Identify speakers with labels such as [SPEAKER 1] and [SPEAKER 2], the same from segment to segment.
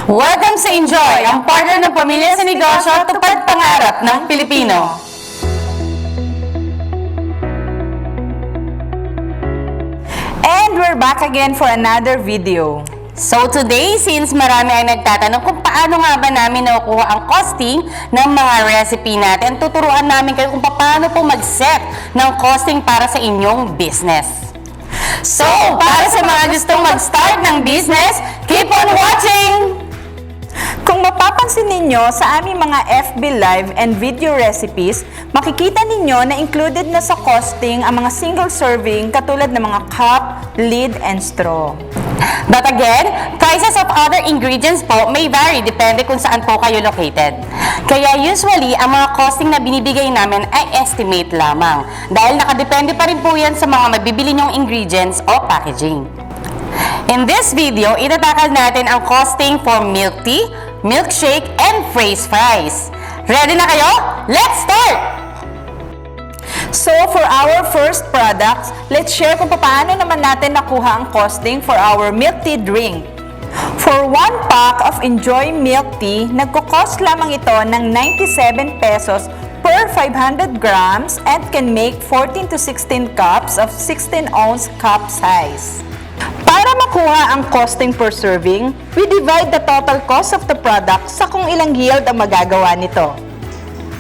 [SPEAKER 1] Welcome sa inJoy, ang partner ng pamilya sa negosyo at tupad pangarap ng Pilipino.
[SPEAKER 2] And we're back again for another video.
[SPEAKER 1] So today, since marami ay nagtatanong kung paano nga ba namin nakukuha ang costing ng mga recipe natin, tuturuan namin kayo kung paano po mag-set ng costing para sa inyong business. So, para sa mga gustong mag-start ng business, keep on watching!
[SPEAKER 2] Kung mapapansin ninyo sa aming mga FB Live and video recipes, makikita ninyo na included na sa costing ang mga single serving katulad ng mga cup, lid, and straw.
[SPEAKER 1] But again, prices of other ingredients po may vary depende kung saan po kayo located. Kaya usually, ang mga costing na binibigay namin ay estimate lamang dahil nakadepende pa rin po yan sa mga mabibili nyong ingredients o packaging. In this video, itatakal natin ang costing for milk tea, milkshake, and phrase fries. Ready na kayo? Let's start!
[SPEAKER 2] So, for our first products, let's share kung paano naman natin nakuha ang costing for our milk tea drink. For 1 pack of inJoy milk tea, nagko-cost lamang ito ng 97 pesos per 500 grams and can make 14 to 16 cups of 16-ounce cup size. Para makuha ang costing per serving, we divide the total cost of the product sa kung ilang yield ang magagawa nito.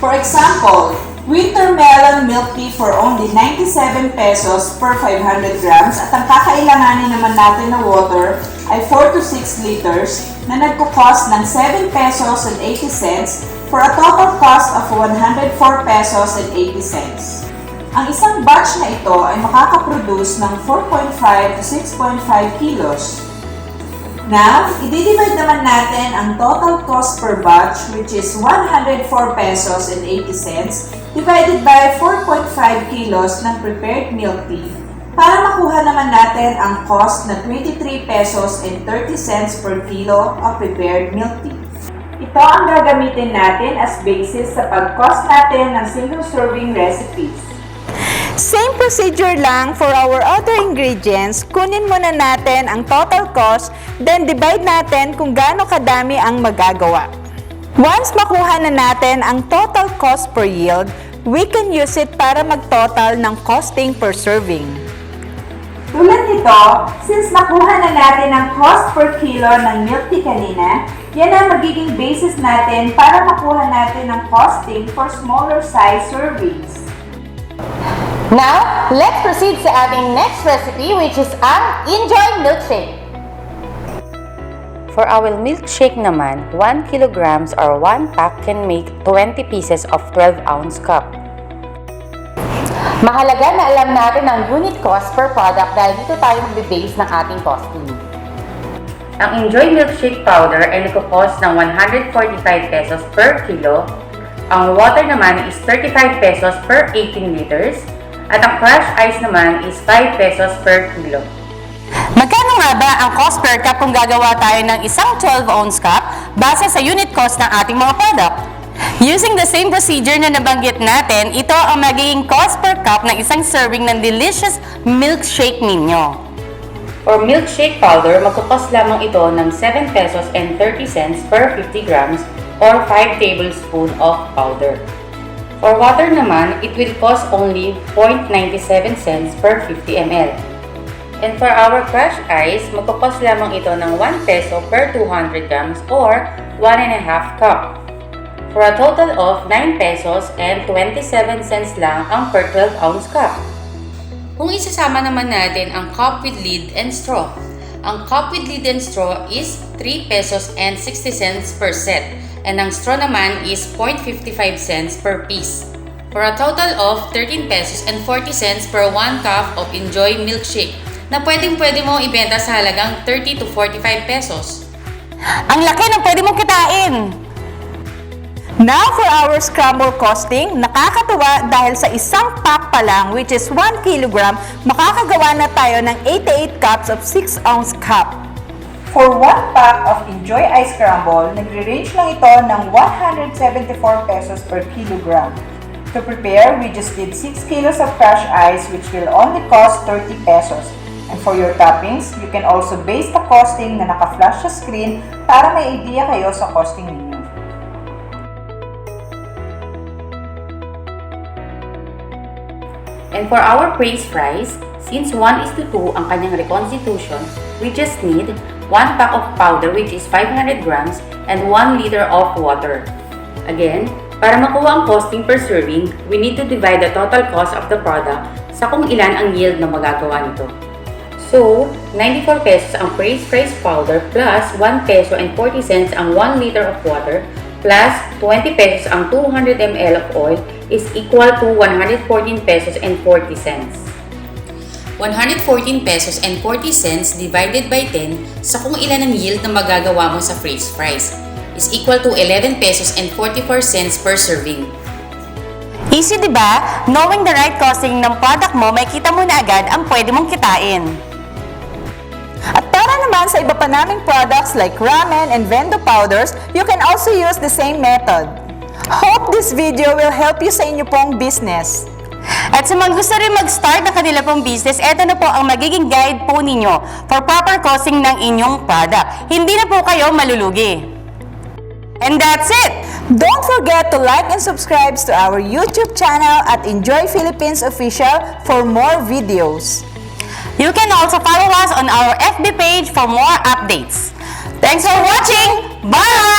[SPEAKER 3] For example, winter melon milk tea for only 97 pesos per 500 grams at ang kakailanganin naman natin na water ay 4 to 6 liters na nagko-cost ng 7 pesos and 80 cents for a total cost of 104 pesos and 80 cents. Ang isang batch na ito ay makakaproduce ng 4.5 to 6.5 kilos. Now, i-divide naman natin ang total cost per batch which is 104 pesos and 80 cents divided by 4.5 kilos ng prepared milk tea para makuha naman natin ang cost na 23 pesos and 30 cents per kilo of prepared milk tea. Ito ang gagamitin natin as basis sa pag-cost natin ng single serving recipes.
[SPEAKER 2] Same procedure lang for our other ingredients. Kunin muna natin ang total cost, then divide natin kung gaano kadami ang magagawa. Once makuha na natin ang total cost per yield, we can use it para mag-total ng costing per serving.
[SPEAKER 3] Tulad nito, since nakuha na natin ang cost per kilo ng milk tea kanina, yan ang magiging basis natin para makuha natin ang costing for smaller size servings.
[SPEAKER 1] Now, let's proceed sa ating next recipe which is ang inJoy milkshake. For our milkshake naman, 1 kilograms or 1 pack can make 20 pieces of 12-ounce cup. Mahalaga na alam natin ang unit cost per product dahil dito tayo magbe-base ng ating costing. Ang inJoy milkshake powder ay nagko-cost ng 145 pesos per kilo. Ang water naman is 35 pesos per 18 liters. At ang crushed ice naman is 5 pesos per kilo. Magkano nga ba ang cost per cup kung gagawa tayo ng isang 12-ounce cup base sa unit cost ng ating mga product? Using the same procedure na nabanggit natin, ito ang magiging cost per cup ng isang serving ng delicious milkshake ninyo. For milkshake powder, magkakos lamang ito ng 7 pesos and 30 cents per 50 grams or 5 tablespoons of powder. For water naman, it will cost only 0.97 cents per 50 ml. And for our crushed ice, magkakos lamang ito ng 1 peso per 200 grams or 1.5 cup. For a total of 9 pesos and 27 cents lang ang per 12-ounce cup. Kung isasama naman natin ang cup with lid and straw, ang cup with lid and straw is 3 pesos and 60 cents per set. And ang straw naman is 0.55 cents per piece. For a total of 13 pesos and 40 cents per 1 cup of inJoy milkshake na pwede mo ibenta sa halagang 30 to 45 pesos. Ang laki ng pwede mong kitain!
[SPEAKER 2] Now for our scramble costing, nakakatuwa dahil sa isang pack pa lang which is 1 kilogram, makakagawa na tayo ng 88 cups of 6-ounce cup.
[SPEAKER 3] For 1 pack of inJoy Ice Scramble, nagre-range lang ito ng 174 pesos per kilogram. To prepare, we just did 6 kilos of crushed ice which will only cost 30 pesos.
[SPEAKER 2] And for your toppings, you can also base the costing na naka-flash sa screen para may idea kayo sa costing ninyo.
[SPEAKER 1] And for our praise fries, since 1:2 ang kanyang reconstitution, we just need 1 pack of powder which is 500 grams and 1 liter of water. Again, para makuha ang costing per serving, we need to divide the total cost of the product sa kung ilan ang yield na magagawa nito. So, 94 pesos ang praise fries powder plus 1 peso and 40 cents ang 1 liter of water plus 20 pesos ang 200 ml of oil is equal to 114 pesos and 40 cents. 114 pesos and 40 cents divided by 10 sa kung ilan ang yield na magagawa mo sa praise fries is equal to 11 pesos and 44 cents per serving.
[SPEAKER 4] Easy, di ba? Knowing the right costing ng product mo, may kita mo na agad ang pwede mong kitain.
[SPEAKER 2] At para naman sa iba pa naming products like ramen and vendo powders, you can also use the same method. Hope this video will help you sa inyo pong business.
[SPEAKER 4] At sa mga gusto rin mag-start ng kanila pong business, eto na po ang magiging guide po ninyo for proper costing ng inyong product. Hindi na po kayo malulugi. And that's it!
[SPEAKER 2] Don't forget to like and subscribe to our YouTube channel at inJoy Philippines Official for more videos.
[SPEAKER 4] You can also follow us on our FB page for more updates. Thanks for watching! Bye!